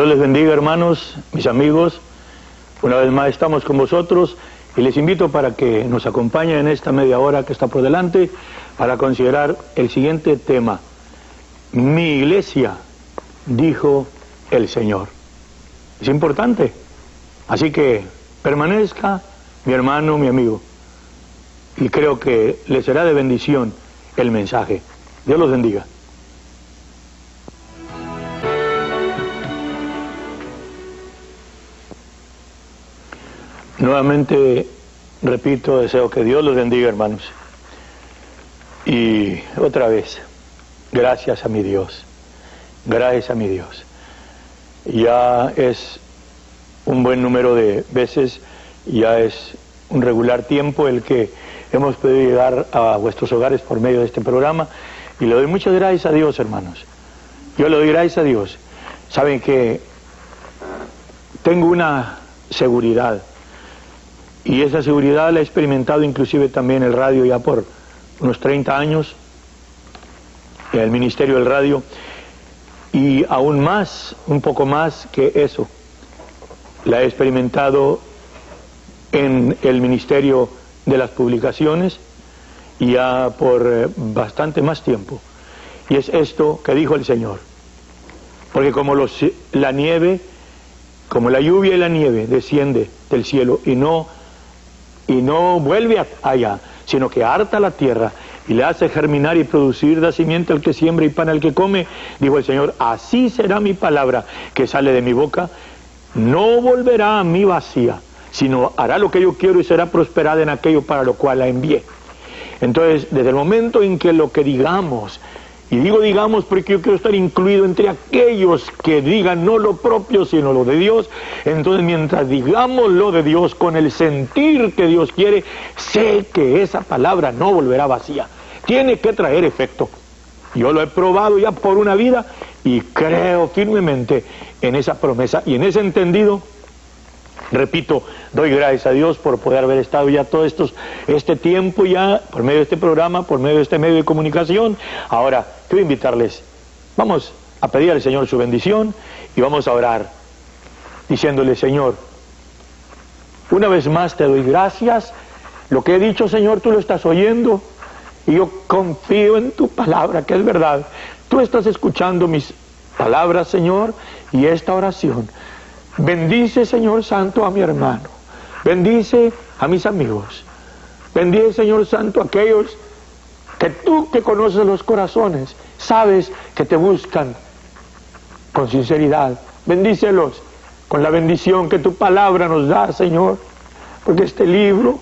Dios les bendiga, hermanos, mis amigos. Una vez más estamos con vosotros y les invito para que nos acompañen en esta media hora que está por delante para considerar el siguiente tema. Mi iglesia, dijo el Señor. Es importante. Así que permanezca, mi hermano, mi amigo. Y creo que le será de bendición el mensaje. Dios los bendiga. Nuevamente, repito, deseo que Dios los bendiga, hermanos. Y otra vez, gracias a mi Dios. Gracias a mi Dios. Ya es un buen número de veces, ya es un regular tiempo el que hemos podido llegar a vuestros hogares por medio de este programa. Y le doy muchas gracias a Dios, hermanos. Yo le doy gracias a Dios. Saben que tengo una seguridad. Y esa seguridad la he experimentado inclusive también el radio ya por unos 30 años, el ministerio del radio, y aún más, un poco más que eso, la he experimentado en el ministerio de las publicaciones ya por bastante más tiempo. Y es esto que dijo el Señor, porque como la nieve, como la lluvia y la nieve desciende del cielo y no vuelve allá, sino que harta la tierra y le hace germinar y producir da simiente al que siembra y pan al que come, dijo el Señor, así será mi palabra que sale de mi boca, no volverá a mí vacía, sino hará lo que yo quiero y será prosperada en aquello para lo cual la envié. Entonces, desde el momento en que lo que digamos, y digo digamos porque yo quiero estar incluido entre aquellos que digan no lo propio sino lo de Dios, entonces mientras digamos lo de Dios con el sentir que Dios quiere, sé que esa palabra no volverá vacía, tiene que traer efecto. Yo lo he probado ya por una vida y creo firmemente en esa promesa y en ese entendido. Repito, doy gracias a Dios por poder haber estado ya todo este tiempo ya, por medio de este programa, por medio de este medio de comunicación. Ahora, quiero invitarles, vamos a pedir al Señor su bendición y vamos a orar, diciéndole, Señor, una vez más te doy gracias, lo que he dicho, Señor, tú lo estás oyendo, y yo confío en tu palabra, que es verdad. Tú estás escuchando mis palabras, Señor, y esta oración. Bendice, Señor Santo, a mi hermano. Bendice a mis amigos. Bendice, Señor Santo, a aquellos que tú que conoces los corazones, sabes que te buscan con sinceridad. Bendícelos con la bendición que tu palabra nos da, Señor. Porque este libro,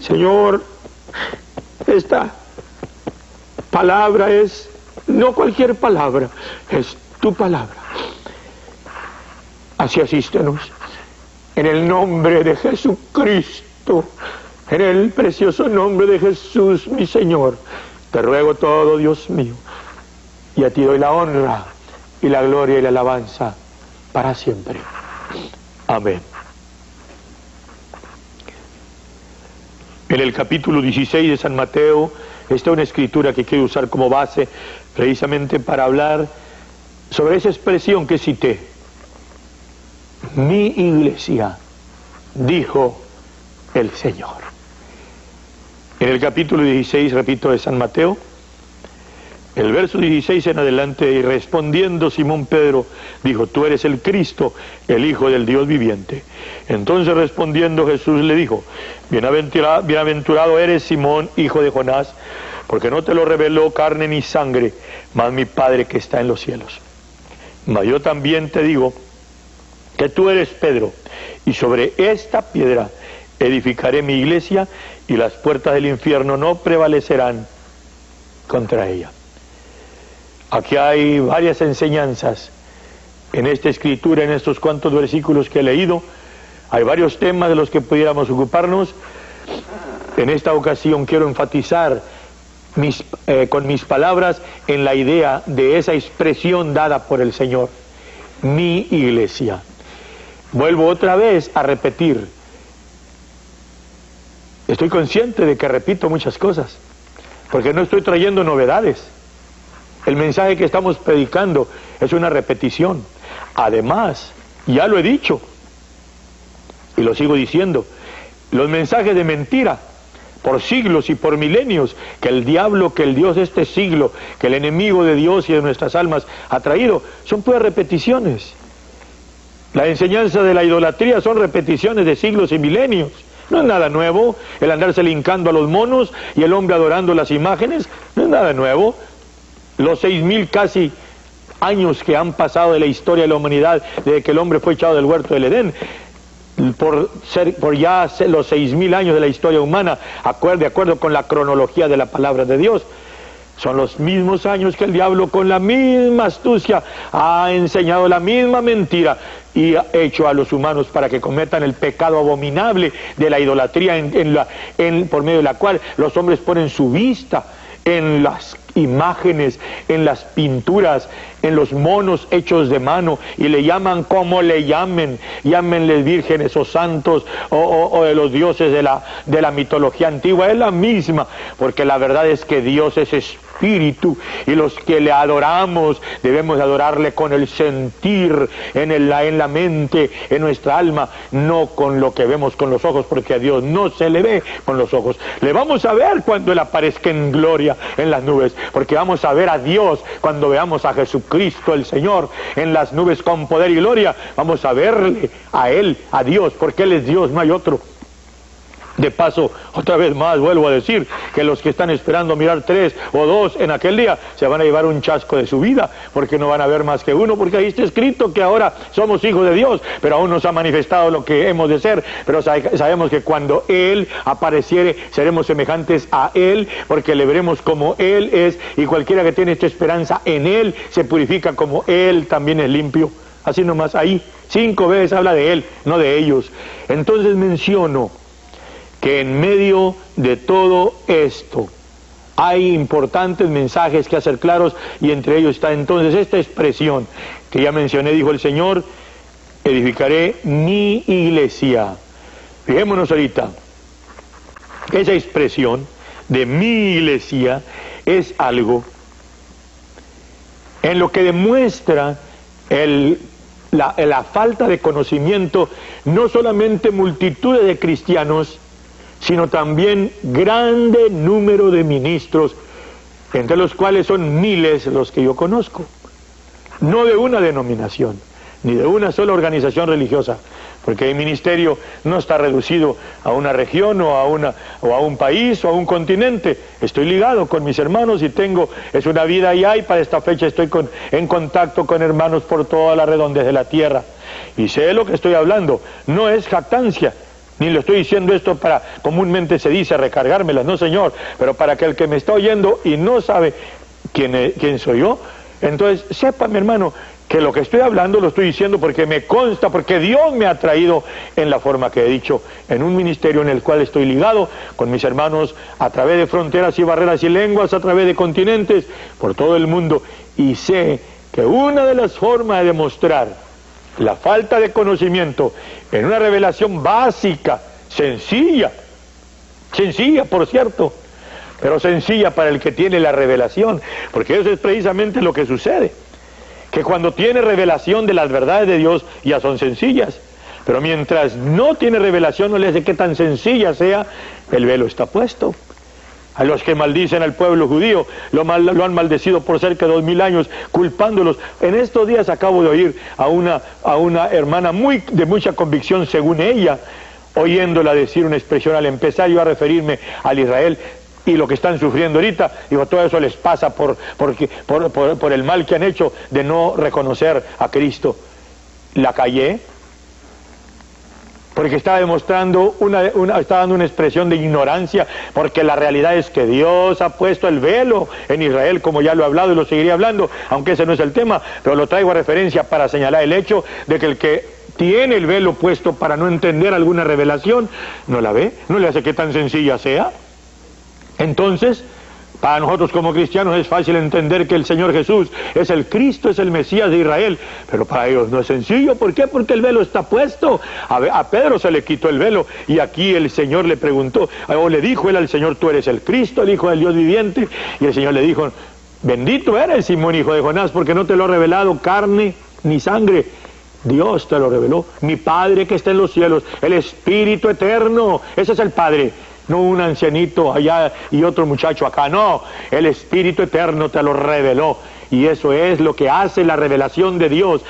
Señor, esta palabra es no cualquier palabra, es tu palabra. Así asístenos, en el nombre de Jesucristo, en el precioso nombre de Jesús, mi Señor, te ruego todo, Dios mío, y a ti doy la honra y la gloria y la alabanza para siempre. Amén. En el capítulo 16 de San Mateo está una escritura que quiero usar como base precisamente para hablar sobre esa expresión que cité. Mi iglesia, dijo el Señor. En el capítulo 16, repito, de San Mateo, el verso 16 en adelante, y respondiendo Simón Pedro, dijo, tú eres el Cristo, el Hijo del Dios viviente. Entonces respondiendo Jesús le dijo, bienaventurado eres Simón, hijo de Jonás, porque no te lo reveló carne ni sangre, mas mi Padre que está en los cielos. Mas yo también te digo, que tú eres Pedro, y sobre esta piedra edificaré mi iglesia, y las puertas del infierno no prevalecerán contra ella. Aquí hay varias enseñanzas en esta escritura, en estos cuantos versículos que he leído. Hay varios temas de los que pudiéramos ocuparnos. En esta ocasión quiero enfatizar con mis palabras en la idea de esa expresión dada por el Señor, mi iglesia. Vuelvo otra vez a repetir. Estoy consciente de que repito muchas cosas, porque no estoy trayendo novedades. El mensaje que estamos predicando es una repetición. Además, ya lo he dicho, y lo sigo diciendo, los mensajes de mentira, por siglos y por milenios, que el diablo, que el Dios de este siglo, que el enemigo de Dios y de nuestras almas ha traído, son puras repeticiones. La enseñanza de la idolatría son repeticiones de siglos y milenios. No es nada nuevo el andarse hincando a los monos y el hombre adorando las imágenes, no es nada nuevo. Los 6.000 casi años que han pasado de la historia de la humanidad desde que el hombre fue echado del huerto del Edén, por ya los 6.000 años de la historia humana, de acuerdo con la cronología de la palabra de Dios, son los mismos años que el diablo con la misma astucia ha enseñado la misma mentira y ha hecho a los humanos para que cometan el pecado abominable de la idolatría por medio de la cual los hombres ponen su vista en las imágenes, en las pinturas, en los monos hechos de mano, y le llaman como le llamen, llámenles vírgenes o santos o de los dioses de la mitología antigua, es la misma, porque la verdad es que Dios es espíritu, y los que le adoramos debemos adorarle con el sentir, en la mente, en nuestra alma, no con lo que vemos con los ojos, porque a Dios no se le ve con los ojos. Le vamos a ver cuando Él aparezca en gloria en las nubes, porque vamos a ver a Dios cuando veamos a Jesucristo el Señor en las nubes con poder y gloria. Vamos a verle a Él, a Dios, porque Él es Dios, no hay otro. De paso, otra vez más vuelvo a decir que los que están esperando mirar 3 o 2 en aquel día se van a llevar un chasco de su vida, porque no van a ver más que uno, porque ahí está escrito que ahora somos hijos de Dios, pero aún nos ha manifestado lo que hemos de ser, pero sabemos que cuando Él apareciere seremos semejantes a Él, porque le veremos como Él es, y cualquiera que tiene esta esperanza en Él se purifica como Él también es limpio. Así nomás, ahí 5 veces habla de Él, no de ellos. Entonces menciono que en medio de todo esto hay importantes mensajes que hacer claros, y entre ellos está entonces esta expresión que ya mencioné. Dijo el Señor: edificaré mi iglesia. Fijémonos ahorita, esa expresión de mi iglesia es algo en lo que demuestra la falta de conocimiento, no solamente multitudes de cristianos, sino también grande número de ministros, entre los cuales son miles los que yo conozco, no de una denominación, ni de una sola organización religiosa, porque el ministerio no está reducido a una región o a un país o a un continente. Estoy ligado con mis hermanos y es una vida allá, y para esta fecha estoy en contacto con hermanos por toda la redondez de la tierra, y sé de lo que estoy hablando. No es jactancia, ni le estoy diciendo esto para, comúnmente se dice, recargármelas, no señor, pero para que el que me está oyendo y no sabe quién soy yo, entonces sepa, mi hermano, que lo que estoy hablando lo estoy diciendo porque me consta, porque Dios me ha traído en la forma que he dicho, en un ministerio en el cual estoy ligado con mis hermanos a través de fronteras y barreras y lenguas, a través de continentes, por todo el mundo, y sé que una de las formas de demostrar la falta de conocimiento en una revelación básica, sencilla por cierto, pero sencilla para el que tiene la revelación, porque eso es precisamente lo que sucede, que cuando tiene revelación de las verdades de Dios ya son sencillas, pero mientras no tiene revelación, no le hace que tan sencilla sea, el velo está puesto. A los que maldicen al pueblo judío, lo han maldecido por cerca de 2000 años, culpándolos. En estos días acabo de oír a una hermana de mucha convicción, según ella, oyéndola decir una expresión al empezar yo a referirme al Israel y lo que están sufriendo ahorita. Digo, todo eso les pasa por el mal que han hecho de no reconocer a Cristo. La callé, porque estaba demostrando estaba dando una expresión de ignorancia, porque la realidad es que Dios ha puesto el velo en Israel, como ya lo he hablado y lo seguiré hablando, aunque ese no es el tema, pero lo traigo a referencia para señalar el hecho de que el que tiene el velo puesto para no entender alguna revelación, no la ve, no le hace que tan sencilla sea. Entonces, para nosotros como cristianos es fácil entender que el Señor Jesús es el Cristo, es el Mesías de Israel, pero para ellos no es sencillo. ¿Por qué? Porque el velo está puesto. A Pedro se le quitó el velo, y aquí el Señor le preguntó, o le dijo él al Señor: tú eres el Cristo, el Hijo del Dios viviente, y el Señor le dijo: Bendito eres, Simón, hijo de Jonás, porque no te lo ha revelado carne ni sangre. Dios te lo reveló. Mi Padre que está en los cielos, el Espíritu eterno. Ese es el Padre. No un ancianito allá y otro muchacho acá. No, el Espíritu eterno te lo reveló. Y eso es lo que hace la revelación de Dios.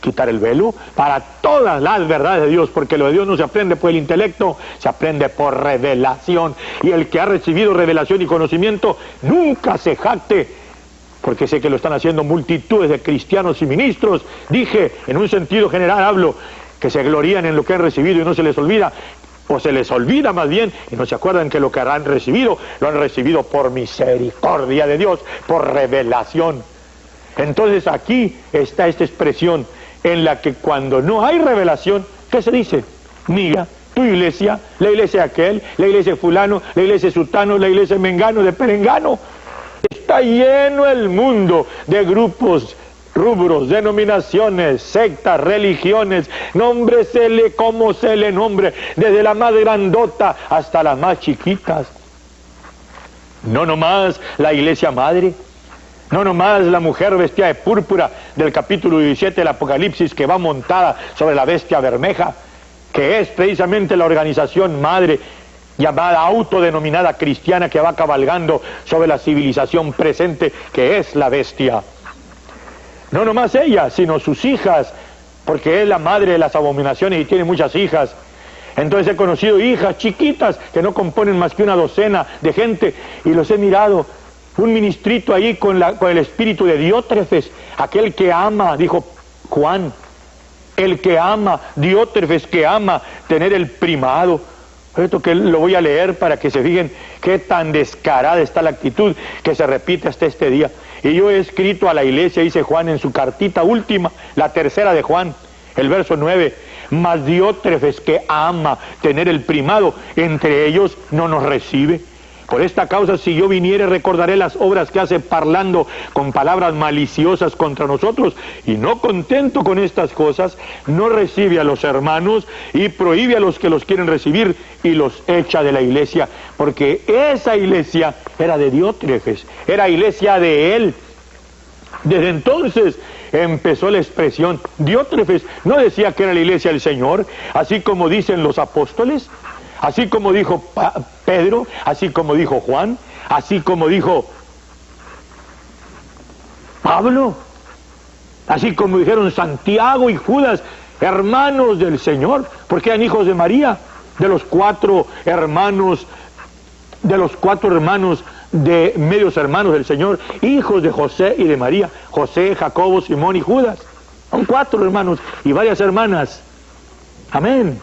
Quitar el velo para todas las verdades de Dios, porque lo de Dios no se aprende por el intelecto, se aprende por revelación. Y el que ha recibido revelación y conocimiento nunca se jacte, porque sé que lo están haciendo multitudes de cristianos y ministros. Dije, en un sentido general hablo, que se glorían en lo que han recibido y no se les olvida, o se les olvida más bien, y no se acuerdan que lo que han recibido, lo han recibido por misericordia de Dios, por revelación. Entonces aquí está esta expresión, en la que cuando no hay revelación, ¿qué se dice? Mira, tu iglesia, la iglesia de aquel, la iglesia de fulano, la iglesia de sutano, la iglesia de mengano, de perengano. Está lleno el mundo de grupos, rubros, denominaciones, sectas, religiones, nómbresele como se le nombre, desde la más grandota hasta las más chiquitas. No nomás la iglesia madre, no nomás la mujer vestida de púrpura del capítulo 17 del Apocalipsis, que va montada sobre la bestia bermeja, que es precisamente la organización madre llamada autodenominada cristiana, que va cabalgando sobre la civilización presente, que es la bestia. No nomás ella, sino sus hijas, porque es la madre de las abominaciones y tiene muchas hijas. Entonces he conocido hijas chiquitas que no componen más que una docena de gente, y los he mirado. Un ministrito ahí con el espíritu de Diótrefes, aquel que ama, dijo Juan, el que ama, Diótrefes, que ama tener el primado. Esto que lo voy a leer para que se fijen qué tan descarada está la actitud que se repite hasta este día. Y yo he escrito a la iglesia, dice Juan en su cartita última, la tercera de Juan, el verso 9, mas Diótrefes, que ama tener el primado, entre ellos no nos recibe. Por esta causa, si yo viniere, recordaré las obras que hace, parlando con palabras maliciosas contra nosotros, y no contento con estas cosas, no recibe a los hermanos y prohíbe a los que los quieren recibir y los echa de la iglesia, porque esa iglesia era de Diótrefes, era iglesia de él. Desde entonces empezó la expresión. Diótrefes no decía que era la iglesia del Señor, así como dicen los apóstoles, así como dijo Pedro, así como dijo Juan, así como dijo Pablo, así como dijeron Santiago y Judas, hermanos del Señor, porque eran hijos de María, de los cuatro hermanos, de medios hermanos del Señor, hijos de José y de María, José, Jacobo, Simón y Judas. Son 4 hermanos y varias hermanas. Amén.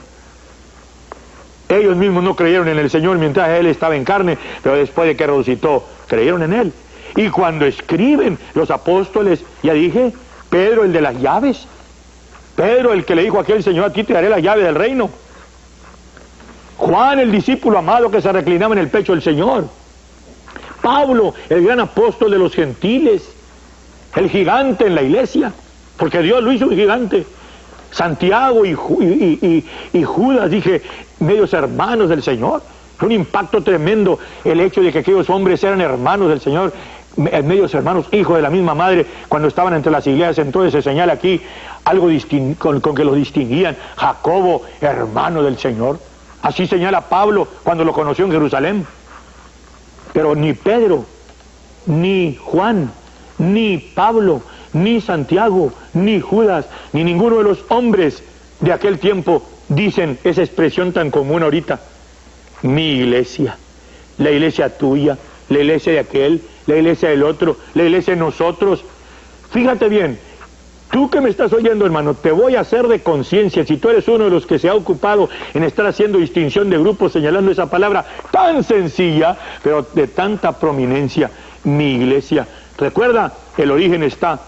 Ellos mismos no creyeron en el Señor mientras Él estaba en carne, pero después de que resucitó, creyeron en Él. Y cuando escriben los apóstoles, ya dije, Pedro el de las llaves, Pedro el que le dijo a aquel Señor, a ti te daré la llave del reino. Juan el discípulo amado que se reclinaba en el pecho del Señor. Pablo el gran apóstol de los gentiles, el gigante en la iglesia, porque Dios lo hizo un gigante. Santiago y Judas, dije, medios hermanos del Señor. Un impacto tremendo el hecho de que aquellos hombres eran hermanos del Señor, medios hermanos, hijos de la misma madre, cuando estaban entre las iglesias. Entonces se señala aquí algo con que los distinguían. Jacobo, hermano del Señor. Así señala Pablo cuando lo conoció en Jerusalén. Pero ni Pedro, ni Juan, ni Pablo, ni Santiago, ni Judas, ni ninguno de los hombres de aquel tiempo dicen esa expresión tan común ahorita. Mi iglesia, la iglesia tuya, la iglesia de aquel, la iglesia del otro, la iglesia de nosotros. Fíjate bien, tú que me estás oyendo, hermano, te voy a hacer de conciencia, si tú eres uno de los que se ha ocupado en estar haciendo distinción de grupos, señalando esa palabra tan sencilla, pero de tanta prominencia, mi iglesia. Recuerda, el origen está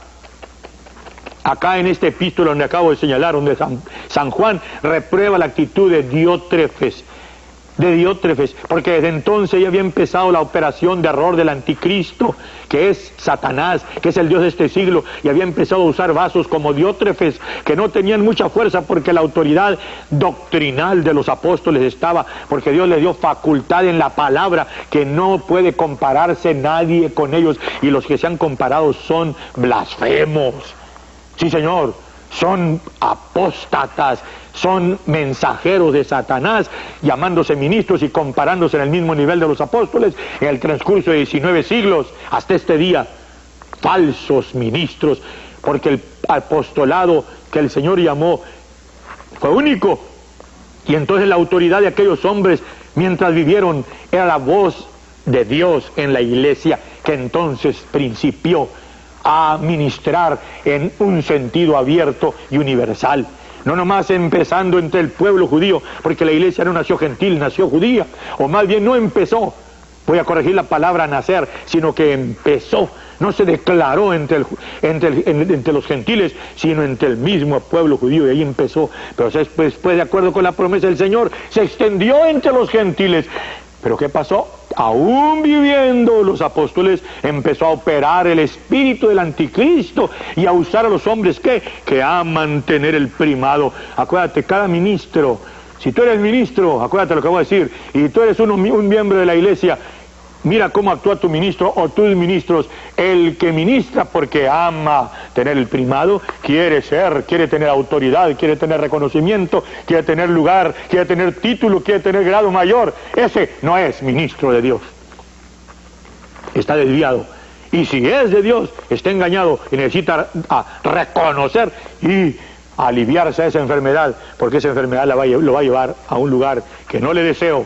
acá en este epístola donde acabo de señalar, donde San Juan reprueba la actitud de Diótrefes. de Diótrefes, porque desde entonces ya había empezado la operación de error del anticristo, que es Satanás, que es el Dios de este siglo, y había empezado a usar vasos como Diótrefes, que no tenían mucha fuerza porque la autoridad doctrinal de los apóstoles estaba, porque Dios les dio facultad en la palabra, que no puede compararse nadie con ellos, y los que se han comparado son blasfemos. Sí, Señor, son apóstatas, son mensajeros de Satanás, llamándose ministros y comparándose en el mismo nivel de los apóstoles en el transcurso de 19 siglos hasta este día. Falsos ministros, porque el apostolado que el Señor llamó fue único, y entonces la autoridad de aquellos hombres mientras vivieron era la voz de Dios en la iglesia, que entonces principió a ministrar en un sentido abierto y universal. No nomás empezando entre el pueblo judío, porque la iglesia no nació gentil, nació judía, o más bien no empezó, voy a corregir la palabra nacer, sino que empezó, no se declaró entre los gentiles, sino entre el mismo pueblo judío, y ahí empezó. Pero después, de acuerdo con la promesa del Señor, se extendió entre los gentiles. ¿Pero qué pasó? Aún viviendo los apóstoles, empezó a operar el espíritu del anticristo y a usar a los hombres que aman tener el primado. Acuérdate, cada ministro, si tú eres ministro, acuérdate lo que voy a decir, y tú eres un miembro de la iglesia, mira cómo actúa tu ministro o tus ministros. El que ministra porque ama tener el primado, quiere tener autoridad, quiere tener reconocimiento, quiere tener lugar, quiere tener título, quiere tener grado mayor. Ese no es ministro de Dios. Está desviado. Y si es de Dios, está engañado y necesita reconocer y aliviarse de esa enfermedad, porque esa enfermedad lo va a llevar a un lugar que no le deseo.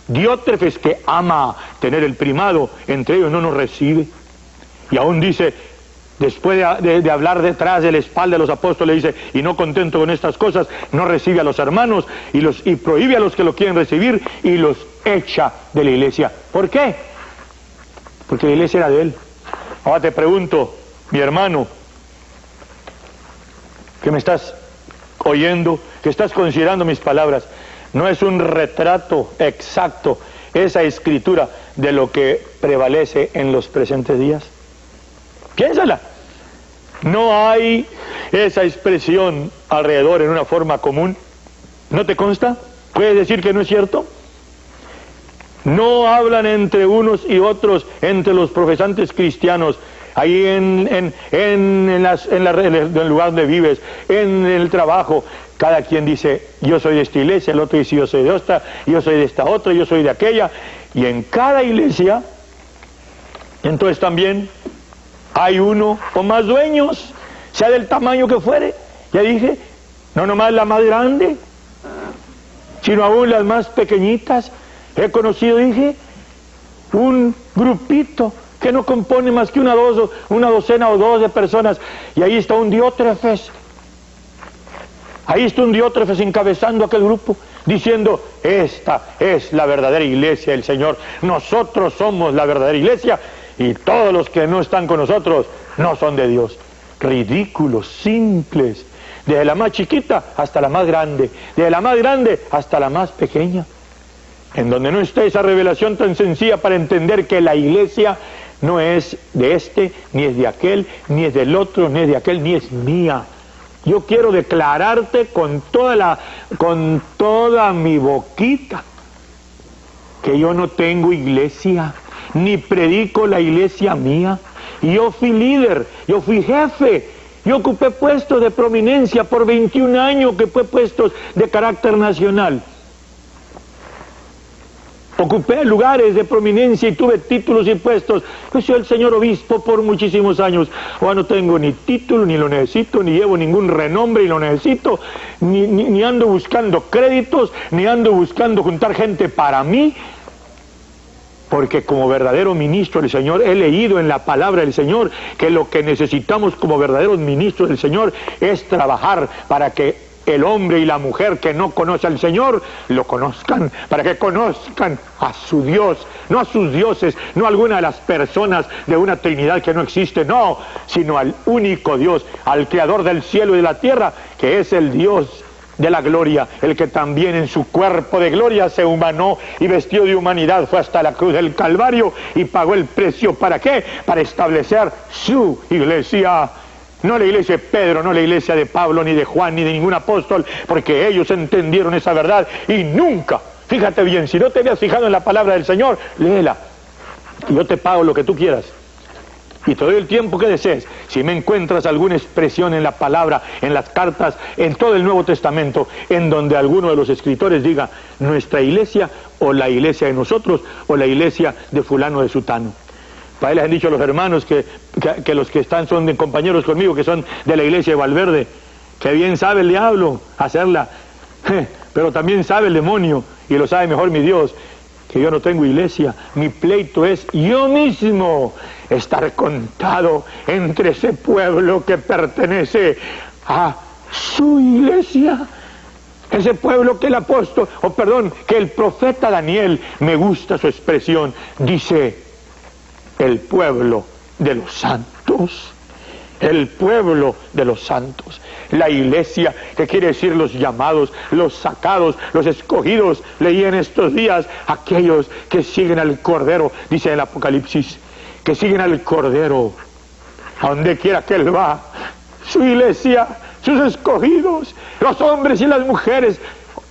Diótrefes, que ama tener el primado, entre ellos no nos recibe. Y aún dice, después de hablar detrás de la espalda de los apóstoles, dice, y no contento con estas cosas, no recibe a los hermanos y prohíbe a los que lo quieren recibir y los echa de la iglesia. ¿Por qué? Porque la iglesia era de él. Ahora te pregunto, mi hermano, que me estás oyendo, que estás considerando mis palabras, ¿no es un retrato exacto esa escritura de lo que prevalece en los presentes días? Piénsala. ¿No hay esa expresión alrededor en una forma común? ¿No te consta? ¿Puedes decir que no es cierto? ¿No hablan entre unos y otros, entre los profesantes cristianos, ahí en el lugar donde vives, en el trabajo? Cada quien dice, yo soy de esta iglesia, el otro dice, yo soy de esta, yo soy de esta otra, yo soy de aquella. Y en cada iglesia, entonces también hay uno o más dueños, sea del tamaño que fuere. Ya dije, no nomás la más grande, sino aún las más pequeñitas. He conocido, dije, un grupito que no compone más que una docena o dos de personas, y ahí está un Diótrefes. Ahí está un Diótrefes encabezando aquel grupo, diciendo, esta es la verdadera iglesia del Señor, nosotros somos la verdadera iglesia, y todos los que no están con nosotros no son de Dios. Ridículos, simples, desde la más chiquita hasta la más grande, desde la más grande hasta la más pequeña, en donde no está esa revelación tan sencilla para entender que la iglesia no es de este, ni es de aquel, ni es del otro, ni es de aquel, ni es mía. Yo quiero declararte con toda mi boquita que yo no tengo iglesia, ni predico la iglesia mía. Y yo fui líder, yo fui jefe, yo ocupé puestos de prominencia por 21 años, que fue puestos de carácter nacional. Ocupé lugares de prominencia y tuve títulos y puestos. Yo soy el señor obispo por muchísimos años. Ahora no tengo ni título, ni lo necesito, ni llevo ningún renombre y lo necesito, ni ando buscando créditos, ni ando buscando juntar gente para mí. Porque como verdadero ministro del Señor, he leído en la palabra del Señor que lo que necesitamos como verdaderos ministros del Señor es trabajar para que el hombre y la mujer que no conoce al Señor lo conozcan, para que conozcan a su Dios, no a sus dioses, no a alguna de las personas de una Trinidad que no existe, no, sino al único Dios, al Creador del cielo y de la tierra, que es el Dios de la gloria, el que también en su cuerpo de gloria se humanó y vestió de humanidad, fue hasta la cruz del Calvario y pagó el precio. ¿Para qué? Para establecer su iglesia. No la iglesia de Pedro, no la iglesia de Pablo, ni de Juan, ni de ningún apóstol, porque ellos entendieron esa verdad y nunca, fíjate bien, si no te habías fijado en la palabra del Señor, léela, y yo te pago lo que tú quieras. Y te doy el tiempo que desees. Si me encuentras alguna expresión en la palabra, en las cartas, en todo el Nuevo Testamento, en donde alguno de los escritores diga nuestra iglesia, o la iglesia de nosotros, o la iglesia de fulano de sutano. Para él les han dicho los hermanos que los que están son de compañeros conmigo, que son de la iglesia de Valverde, que bien sabe el diablo hacerla, pero también sabe el demonio, y lo sabe mejor mi Dios, que yo no tengo iglesia. Mi pleito es yo mismo estar contado entre ese pueblo que pertenece a su iglesia. Ese pueblo que el apóstol, que el profeta Daniel, me gusta su expresión, dice, el pueblo de los santos. El pueblo de los santos. La iglesia, que quiere decir los llamados, los sacados, los escogidos. Leí en estos días aquellos que siguen al Cordero, dice el Apocalipsis, que siguen al Cordero a donde quiera que él va. Su iglesia, sus escogidos, los hombres y las mujeres,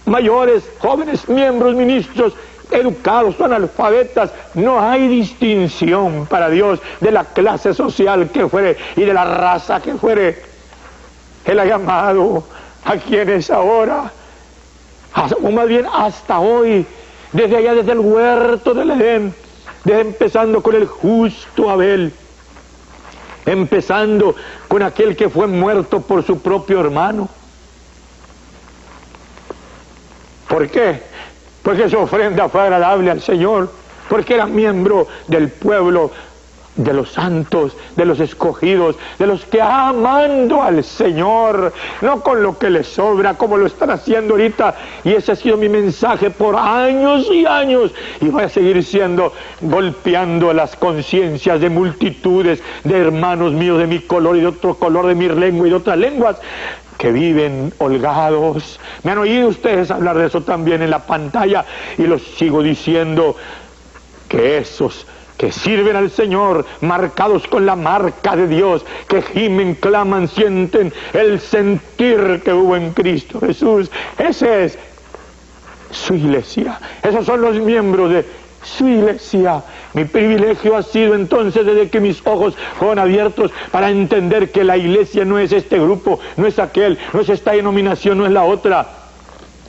mayores, jóvenes, miembros, ministros, educados, son analfabetas. No hay distinción para Dios de la clase social que fuere y de la raza que fuere. Él ha llamado a quienes ahora, o más bien hasta hoy, desde allá, desde el huerto del Edén, desde empezando con el justo Abel, empezando con aquel que fue muerto por su propio hermano. ¿Por qué? Porque su ofrenda fue agradable al Señor, porque era miembro del pueblo de los santos, de los escogidos, de los que amando al Señor, no con lo que les sobra, como lo están haciendo ahorita. Y ese ha sido mi mensaje por años y años, y va a seguir siendo, golpeando las conciencias de multitudes de hermanos míos de mi color y de otro color, de mi lengua y de otras lenguas, que viven holgados. Me han oído ustedes hablar de eso también en la pantalla, y los sigo diciendo, que esos que sirven al Señor, marcados con la marca de Dios, que gimen, claman, sienten el sentir que hubo en Cristo Jesús, ese es su iglesia. Esos son los miembros de su iglesia. Mi privilegio ha sido entonces, desde que mis ojos fueron abiertos, para entender que la iglesia no es este grupo, no es aquel, no es esta denominación, no es la otra.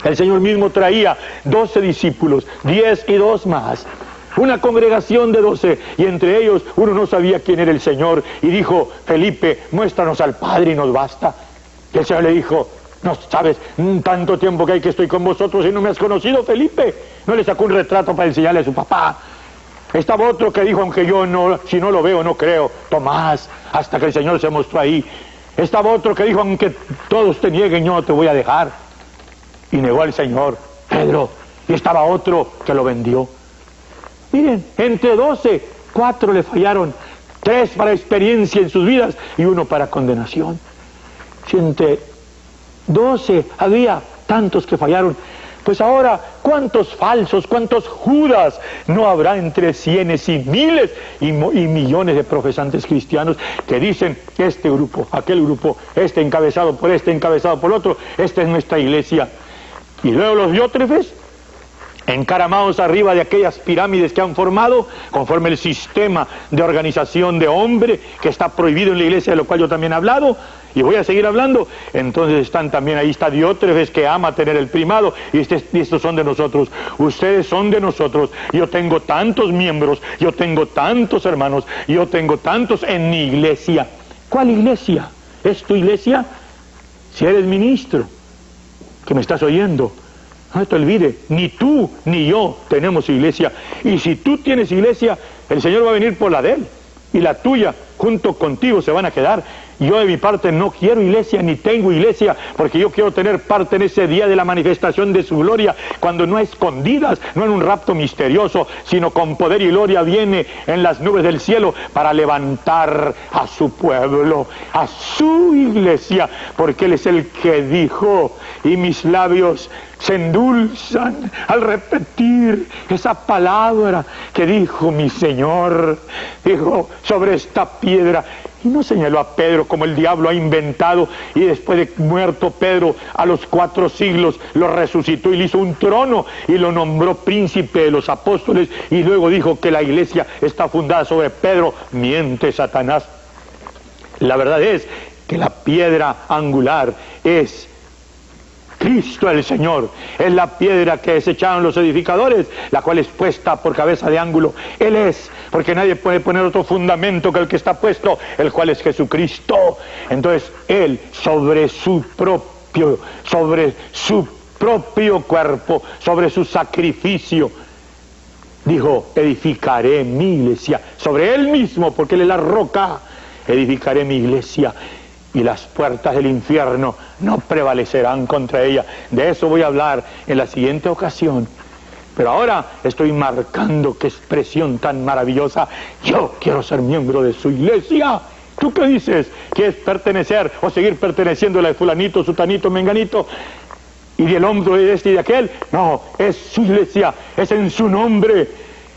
El Señor mismo traía 12 discípulos, 10 y 2 más, una congregación de 12, y entre ellos uno no sabía quién era el Señor, y dijo: Felipe, muéstranos al Padre y nos basta. Y el Señor le dijo: no sabes tanto tiempo que hay que estoy con vosotros y no me has conocido, Felipe. No le sacó un retrato para enseñarle a su papá. Estaba otro que dijo: aunque yo no, si no lo veo, no creo. Tomás, hasta que el Señor se mostró ahí. Estaba otro que dijo: aunque todos te nieguen, yo no te voy a dejar. Y negó al Señor, Pedro. Y estaba otro que lo vendió. Miren, entre 12, 4 le fallaron, 3 para experiencia en sus vidas y 1 para condenación. Si entre 12 había tantos que fallaron, pues ahora, ¿cuántos falsos, cuántos Judas no habrá entre cienes y miles y millones de profesantes cristianos que dicen: este grupo, aquel grupo, este encabezado por este, encabezado por otro, esta es nuestra iglesia? Y luego los diótrefes, encaramados arriba de aquellas pirámides que han formado, conforme el sistema de organización de hombre que está prohibido en la iglesia, de lo cual yo también he hablado, y voy a seguir hablando. Entonces están también, ahí está Diótrefes, que ama tener el primado, y estos son de nosotros, ustedes son de nosotros. Yo tengo tantos miembros, yo tengo tantos hermanos, yo tengo tantos en mi iglesia. ¿Cuál iglesia? ¿Es tu iglesia? Si eres ministro, que me estás oyendo, no te olvides, ni tú ni yo tenemos iglesia. Y si tú tienes iglesia, el Señor va a venir por la de él, y la tuya junto contigo se van a quedar Yo de mi parte no quiero iglesia ni tengo iglesia, porque yo quiero tener parte en ese día de la manifestación de su gloria, cuando no a escondidas, no en un rapto misterioso, sino con poder y gloria viene en las nubes del cielo para levantar a su pueblo, a su iglesia, porque Él es el que dijo, y mis labios se endulzan al repetir esa palabra que dijo mi Señor. Dijo, sobre esta piedra. Y no señaló a Pedro como el diablo ha inventado, y después de muerto Pedro a los 4 siglos lo resucitó y le hizo un trono y lo nombró príncipe de los apóstoles, y luego dijo que la iglesia está fundada sobre Pedro. Miente Satanás. La verdad es que la piedra angular es Cristo el Señor. Es la piedra que desecharon los edificadores, la cual es puesta por cabeza de ángulo. Él es, porque nadie puede poner otro fundamento que el que está puesto, el cual es Jesucristo. Entonces Él sobre su propio cuerpo, sobre su sacrificio, dijo, edificaré mi iglesia. Sobre Él mismo, porque Él es la roca, edificaré mi iglesia, y las puertas del infierno no prevalecerán contra ella. De eso voy a hablar en la siguiente ocasión. Pero ahora estoy marcando qué expresión tan maravillosa. Yo quiero ser miembro de su iglesia. ¿Tú qué dices? ¿Quieres pertenecer o seguir perteneciendo a la de fulanito, sutanito, menganito? ¿Y del hombro de este y de aquel? No, es su iglesia, es en su nombre.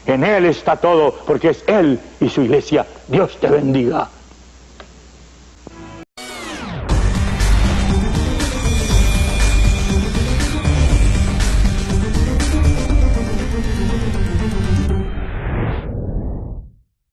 En Él está todo, porque es Él y su iglesia. Dios te bendiga.